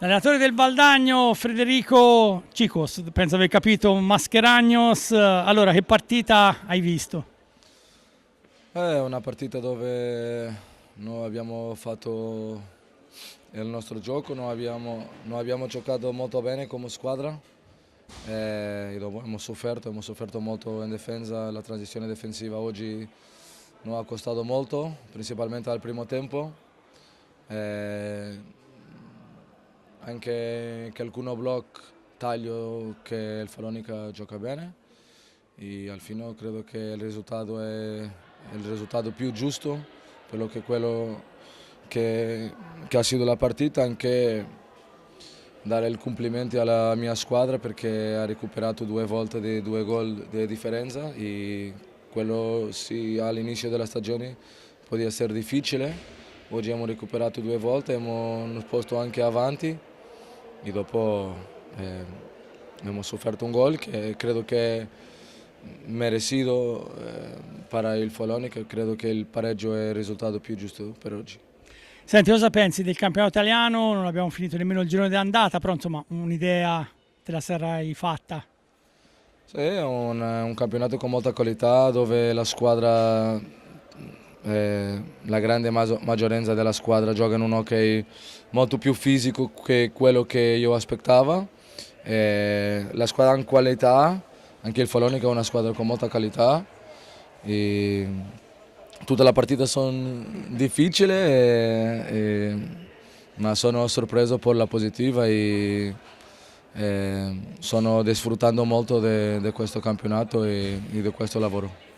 L'allenatore del Valdagno, Federico Cicos, penso aver capito, Mascheragnos. Allora, che partita hai visto? È una partita dove noi abbiamo fatto il nostro gioco, noi abbiamo giocato molto bene come squadra e dopo abbiamo sofferto molto in difesa, la transizione difensiva oggi non ha costato molto, principalmente al primo tempo. Eh, Anche che alcuni block taglio che il Follonica gioca bene e al fine credo che il risultato è il risultato più giusto per quello che ha sido la partita, anche dare i complimenti alla mia squadra perché ha recuperato due volte di due gol di differenza e quello sì, all'inizio della stagione può essere difficile. Oggi abbiamo recuperato due volte, abbiamo posto anche avanti e dopo abbiamo sofferto un gol che credo che merecido per il Follonica, credo che il pareggio è il risultato più giusto per oggi. Senti, cosa pensi del campionato italiano? Non abbiamo finito nemmeno il girone di andata, però insomma un'idea te la sarai fatta. Sì, è un campionato con molta qualità dove la squadra, la grande maggioranza della squadra gioca in un hockey molto più fisico che quello che io aspettavo. La squadra ha qualità, anche il Follonica è una squadra con molta qualità. E tutta la partita sono difficili, ma sono sorpreso per la positiva e sto sfruttando molto di questo campionato e di questo lavoro.